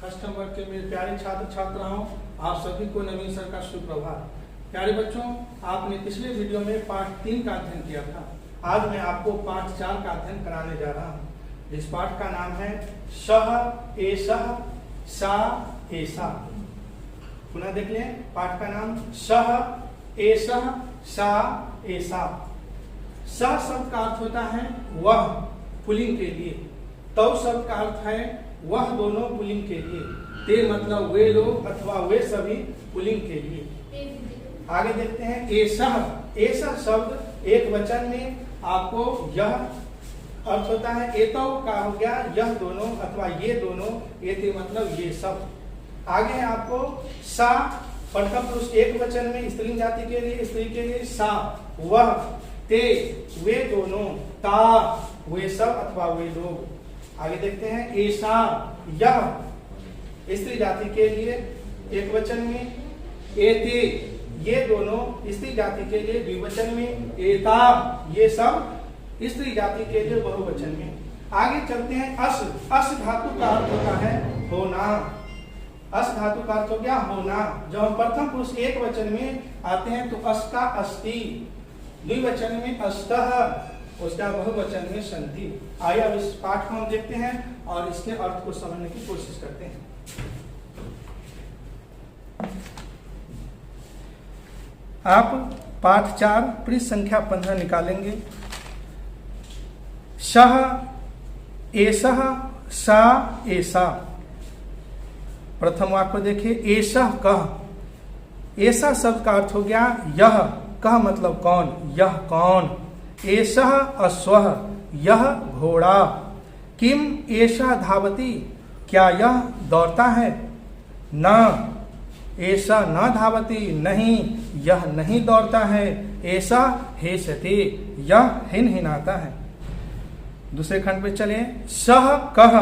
First number के मेरे प्यारे छात्र छात्राओं, आप सभी को नवीन सर का सुप्रभात। प्यारे बच्चों, आपने पिछले वीडियो में पाठ 3 का अध्ययन किया था। आज मैं आपको पाठ 4 का अध्ययन कराने जा रहा हूँ। इस पाठ का नाम है सह एसह सा ऐसा। पुनः देख लें, पाठ का नाम सह एसह सा ऐसा। सह शब्द का अर्थ होता है वह, पुल्लिंग के लिए। तव शब्द का अर्थ है वह दोनों, पुल्लिंग के लिए। ते मतलब वे लोग अथवा वे सभी, पुल्लिंग के लिए। आगे देखते हैं एसह। एसह शब्द एक वचन में आपको यह अर्थ होता है। एतौ का हो गया यह दोनों अथवा ये दोनों, एते मतलब ये सब। आगे है आपको सा, प्रथम पुरुष एक वचन में स्त्रीलिंग जाति के लिए, स्त्री के लिए सा वह, ते वे दोनों, ता वे सब अथवा वे लोग। आगे देखते हैं ऐसा, यह स्त्री जाति के लिए एक वचन में, एते ये दोनों स्त्री जाति के लिए द्विवचन में, एता ये सब स्त्री जाति के लिए बहुवचन में। आगे चलते हैं अस। अस धातु का अर्थ होता है होना। अस धातु का अर्थ हो गया होना। जब हम प्रथम पुरुष एक वचन में आते हैं तो अस का अस्ति, द्विवचन में अस्तः, उसका बहुवचन में संधि। आइए अब इस पाठ को हम देखते हैं और इसके अर्थ को समझने की कोशिश करते हैं। आप पाठ 4 पृष्ठ संख्या 15 निकालेंगे। सह एसह सा ऐसा। प्रथम वाक्य को देखिए, एसह कह। ऐसा शब्द का अर्थ हो गया यह, कह मतलब कौन, यह कौन। एषः अश्वः, यह घोड़ा। किम एषः धावति, क्या यह दौड़ता है। न ऐसा न धावति, नहीं यह नहीं दौड़ता है। ऐसा हेषते, यह हिनहिनाता है। दूसरे खंड पे चले, सह कह।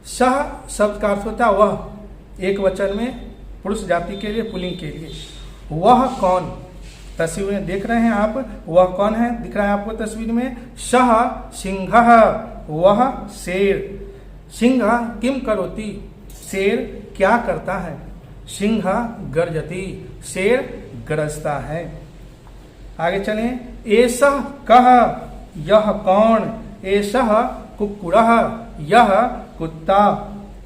सह शब्द का अर्थ होता है वह, एक वचन में पुरुष जाति के लिए, पुल्लिंग के लिए। वह कौन, तस्वीर में देख रहे हैं आप, वह कौन है दिख रहा है आपको तस्वीर में। सह सिंहः, वह शेर। सिंह किम करोति, शेर क्या करता है। सिंह गर्जति, शेर गरजता है। आगे चलें, एषः कः, यह कौन। एषः कुक्कुरः, यह कुत्ता।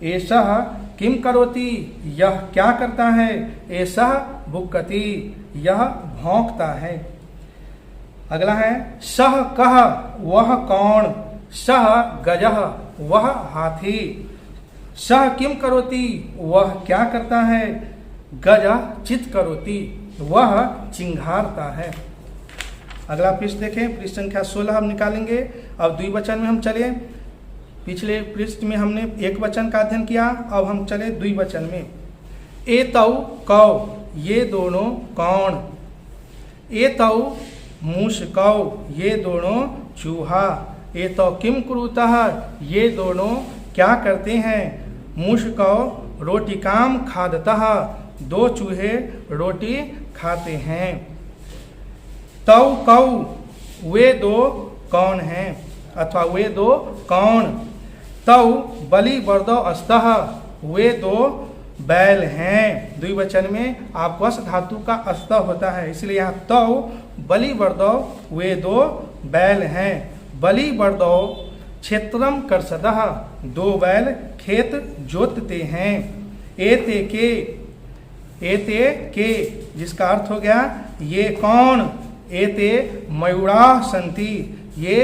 एषः किम करोति, यह क्या करता है। एषः भुक्कति, यह भौंकता है। अगला है सह कह, वह कौन। सह गजः, वह हाथी। सह किम करोति, वह क्या करता है। गज चित करोति, वह चिंघारता है। अगला पृष्ठ देखें, पृष्ठ संख्या 16 हम निकालेंगे। अब द्विवचन में हम चले। पिछले पृष्ठ में हमने एक वचन का अध्ययन किया, अब हम चले द्विवचन में। एतौ कौ, ये दोनों कौन। एतौ मूषकौ, ये दोनों चूहा। एतौ किम कुरुतः, ये दोनों क्या करते हैं। मूषकौ रोटिकाम खादतः, दो चूहे रोटी खाते हैं। तौ कौ, वे दो कौन हैं अथवा वे दो कौन। तौ बलि वर्दौ अस्तः, वे दो बैल हैं। द्विवचन में आपवश धातु का अस्त होता है, इसलिए यहाँ तौ बलि वर्दौ, वे दो बैल हैं। बलि वर्दौ क्षेत्रम कर्षदः, दो बैल खेत जोतते हैं। एते के जिसका अर्थ हो गया ये कौन। एते मयूराः सन्ति, ये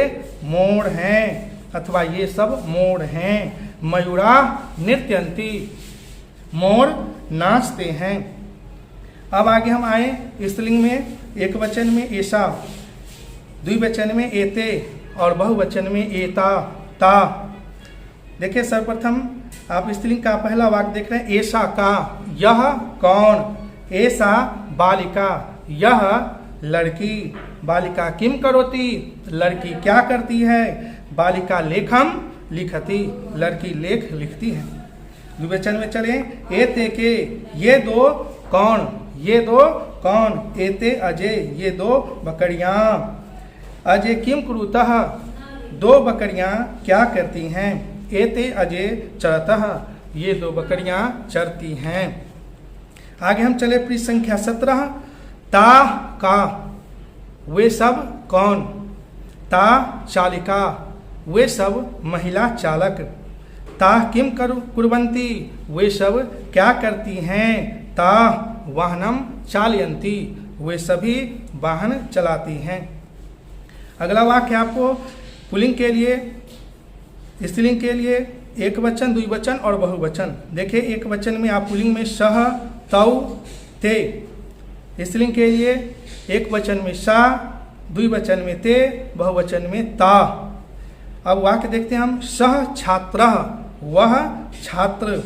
मोर हैं अथवा ये सब मोर हैं। मयूराः नृत्यन्ति, मोर नाचते हैं। अब आगे हम आए स्त्रीलिंग में। एक वचन में ऐसा, द्विवचन में एते और बहुवचन में एता ता। देखिए सर्वप्रथम आप स्त्रीलिंग का पहला वाक्य देख रहे हैं, ऐसा का, यह कौन। ऐसा बालिका, यह लड़की। बालिका किम करोति, लड़की क्या करती है। बालिका लेखम लिखती, लड़की लेख लिखती है। द्विवचन में चले, एते के, ये दो कौन, ये दो कौन। एते अजय, ये दो बकरियां। अजय किम कुरुतः, दो बकरियां क्या करती हैं। एते अजय चरतः, ये 2 बकरियां चरती हैं। आगे हम चले पृष्ठ संख्या 17। ता का वे सब कौन, ता चालिका वे सब महिला चालक, ता किम कुर्वन्ति वे सब क्या करती हैं, ता वाहनम चालयन्ति वे सभी वाहन चलाती हैं। अगला वाक्य आपको पुल्लिंग के लिए, स्त्रीलिंग के लिए एक वचन, द्विवचन और बहुवचन। देखिए एक वचन में आप पुल्लिंग में सह, तौ, ते, स्त्रीलिंग के लिए एक वचन में सा, द्विवचन में ते, बहुवचन में ता। अब वाक्य देखते हैं हम। सह छात्रः वह छात्र,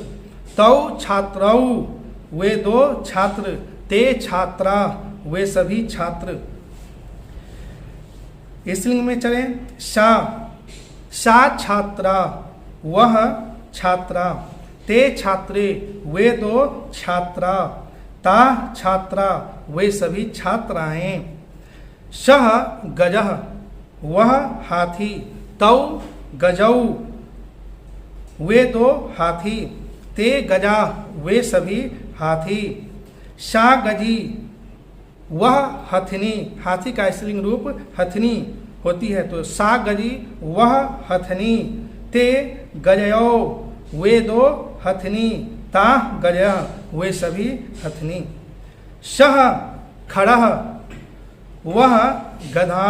तौ छात्रौ वे 2 छात्र, ते छात्रा वे सभी छात्र। स्त्रीलिंग में चले। सा छात्रा वह छात्रा, ते छात्रे वे 2 छात्रा, ता छात्रा वे सभी छात्राएं। सह गजः वह हाथी, तौ गजौ वे 2 हाथी, ते गजा वे सभी हाथी। सा गजी वह हथनी, हाथी का स्त्रीलिंग रूप हथनी होती है, तो सा गजी वह हथनी, ते गजयो वे 2 हथनी, ता गजया वे सभी हथनी। सह खड़ः वह गधा,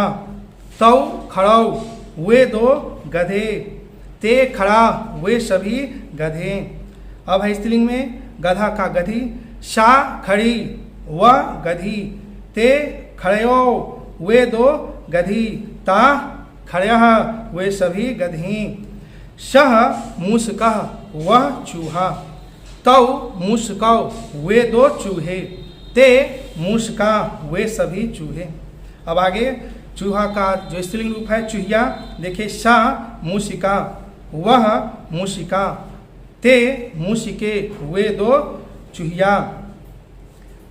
तौ खड़ौ वे 2 गधे, ते खड़ा वे सभी गधे। अब है स्त्रीलिंग में गधा का गधी। सा खड़ी वह गधी, ते खड़यो वे 2 गधी, ता खड़यः वे सभी गधी। सह मूषकः वह चूहा, तौ मूषकौ वे 2 चूहे, ते मूषका वे सभी चूहे। अब आगे चूहा का जो स्त्रीलिंग रूप है चूहिया। देखिए सा मूषिका वह मूषिका, ते मूषिके वे 2 चूहिया,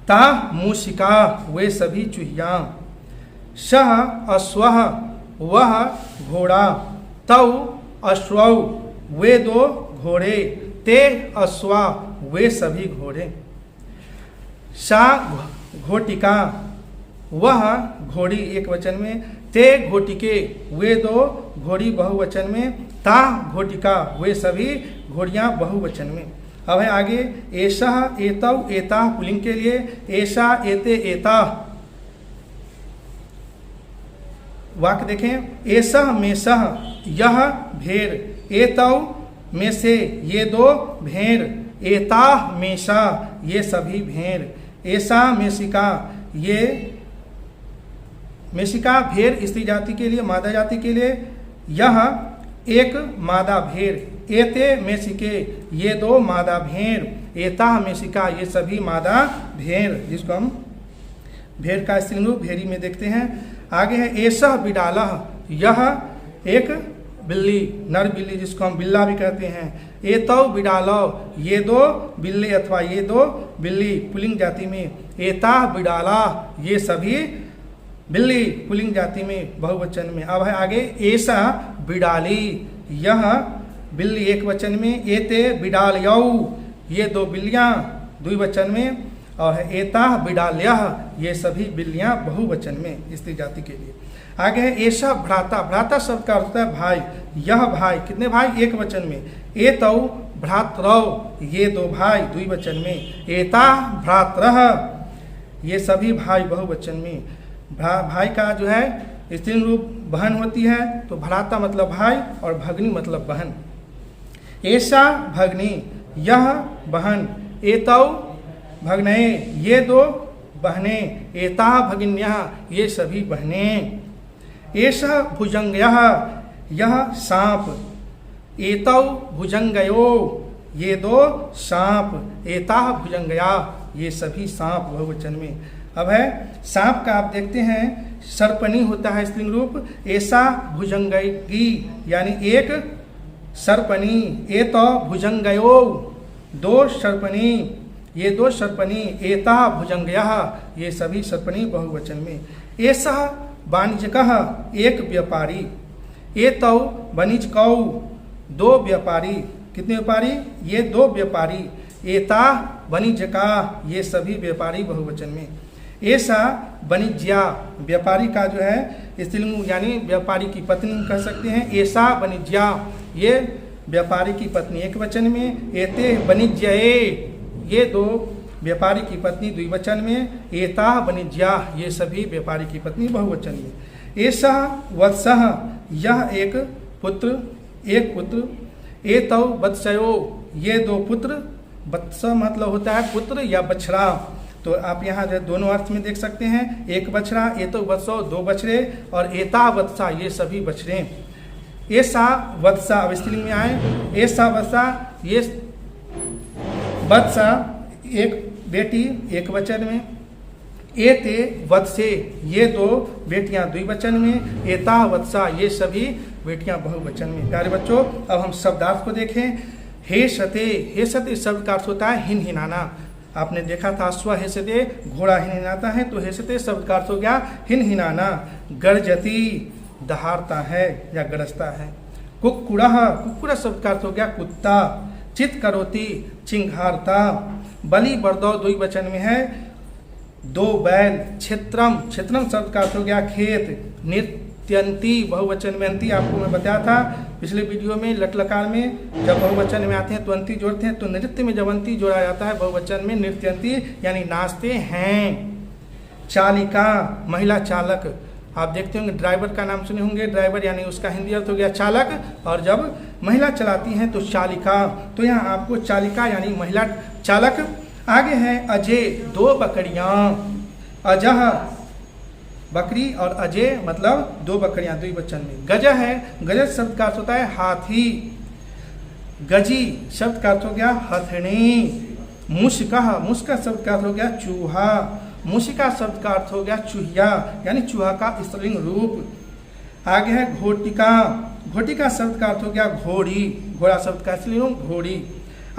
ता मूषिका वे सभी चूहिया। सह अश्वः वह घोड़ा, तौ अश्वौ वे 2 घोड़े, ते अश्वा वे सभी घोड़े। सा घोटिका वह घोड़ी एक वचन में, ते घोटिके वे 2 घोड़ी बहुवचन में, ता घोटिका वे सभी घोड़ियां बहुवचन में। अब है आगे एषा, एतौ, एता पुल्लिंग के लिए। एषा, एते, एता। वाक्य देखें। एषः मेषः यह भेड़, एतौ में से ये 2 भेड़, एताः मेषा ये सभी भेड़। एषा मेषिका ये मेषिका भेड़ स्त्री जाति के लिए, मादा जाति के लिए। यह एक मादा भेड़, एते मेषिके ये 2 मादा भेड़, एता मेषिका ये सभी मादा भेड़, जिसको हम भेड़ का स्त्रीलिंग रूप भेड़ी में देखते हैं। आगे है एषः बिडालः यह एक बिल्ली, नर बिल्ली जिसको हम बिल्ला भी कहते हैं। एतौ बिडालौ ये 2 बिल्ली अथवा ये 2 बिल्ली पुल्लिंग जाति में। एता बिडाला ये सभी बिल्ली पुल्लिंग जाति में बहुवचन में। अब है आगे एषा बिडाली यह बिल्ली एक वचन में। एते बिडालयौ ये 2 बिल्लियां द्विवचन में। और है एता बिडाल्यः ये सभी बिल्लियां बहुवचन में स्त्री जाति के लिए। आगे है एषा भ्राता, भ्राता शब्द का अर्थ है भाई। यह भाई, कितने भाई एक वचन में। एतौ भ्रातरौ ये 2 भाई द्विवचन में। एता भ्रातरः ये सभी भाई बहुवचन में। भाई का जो है स्त्रीलिंग रूप बहन होती है, तो भ्राता मतलब भाई और भगनी मतलब बहन। एषा भगनी यह बहन। एतौ भगनये ये 2 बहनें। एता भगिन्यः ये सभी बहनें। एषः भुजंगयः यह सांप। एतौ भुजंगयो ये 2 सांप। एता भुजंगया ये सभी सांप बहुवचन में। अब है सांप का आप देखते हैं सर्पनी होता है स्त्रीलिंग रूप। ऐसा भुजंगी यानी एक सर्पनी। एतो भुजंगयो 2 सर्पनी ये 2 सर्पनी। एता भुजंगयः ये सभी सर्पनी बहुवचन में। एषः वाणिज्यकः एक व्यापारी। एतौ वाणिज्यकौ 2 व्यापारी। कितने व्यापारी? ये 2 व्यापारी। एता वणिज्यका, ये सभी व्यापारी बहुवचन में। ऐसा वणिज्या, व्यापारी का जो है स्त्रीलिंग यानी व्यापारी की पत्नी कह सकते हैं। ऐसा वणिज्या, ये व्यापारी की पत्नी एक वचन में। एते वणिज्यये, ये 2 व्यापारी की पत्नी द्विवचन में। एता वणिज्या, ये सभी व्यापारी की पत्नी बहुवचन में। ऐसा वत्सः, यह एक पुत्र। एतौ वत्सयो, ये 2 पुत्र। वत्स मतलब होता है पुत्र या बछड़ा, तो आप यहाँ जो दोनों अर्थ में देख सकते हैं। एक बछड़ा, एतो वत्सो 2 बछड़े, और एता वत्सा, ये सभी बछड़े। ऐसा वत्सा, अब स्त्रीलिंग में आए। ऐसा वत्सा, ये वत्सा एक बेटी एक वचन में। एते वत्से, ये 2 बेटियां द्विवचन में। एता वत्सा, ये सभी बेटियां बहुवचन में। प्यारे बच्चों, अब हम शब्दार्थ को देखें। हेसते शब्द का अर्थ होता है हिनहिनाना। आपने देखा था स्वहेसते, घोड़ा हिनहिनाता है, तो हेसते शब्द का अर्थ हो गया हिनहिनाना। गर्जती, दहाड़ता है या गरजता है। कुक्कुड़ शब्द का अर्थ हो गया कुत्ता। चित करोती, चिंघारता। बलि बरदौ द्विवचन में है, 2 बैल। क्षेत्रम शब्द का अर्थ हो गया खेत। नृत्यंती, बहुवचन में अंती, आपको मैं बताया था पिछले वीडियो में। लटलकार में जब बहुवचन में आते हैं तो अंती जोड़ते हैं, तो नृत्य में जब अंती जोड़ा जाता है बहुवचन में नृत्यंती यानी नाचते हैं। चालिका, महिला चालक। आप देखते होंगे ड्राइवर का नाम सुने होंगे, ड्राइवर यानी उसका हिंदी अर्थ हो गया चालक, और जब महिला चलाती हैं तो चालिका। तो यहाँ आपको चालिका यानी महिला चालक। आगे है अजय, 2 बकरियां। अजह बकरी, और अजय मतलब 2 बकरियां द्विवचन में। गज है, गज शब्द का अर्थ होता है हाथी। गजी शब्द का अर्थ हो गया हथनी। मुश्का शब्द का अर्थ हो गया चूहा। मुशिका शब्द का अर्थ हो गया चूहिया यानी चूहा का स्त्रीलिंग रूप। आगे है घोटिका शब्द का अर्थ हो गया घोड़ी। घोड़ा शब्द का स्त्रीलिंग घोड़ी।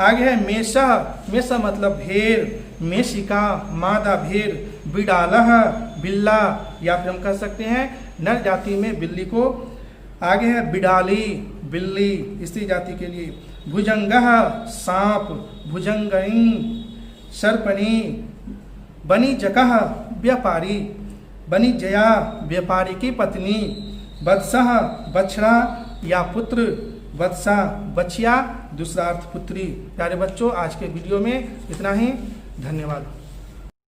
आगे है मेषा मतलब भेड़। मेषिका, मादा भेड़। बिडालह, बिल्ला, या फिर हम कह सकते हैं नर जाति में बिल्ली को। आगे है बिडाली, बिल्ली स्त्री जाति के लिए। भुजंगः, सांप। भुजंगणी, सर्पणी। वणिजकः, व्यापारी। वणिजया, व्यापारी की पत्नी। वत्सः, बछड़ा या पुत्र। वत्सा, बछिया, दूसरा अर्थ पुत्री। प्यारे बच्चों, आज के वीडियो में इतना ही। धन्यवाद।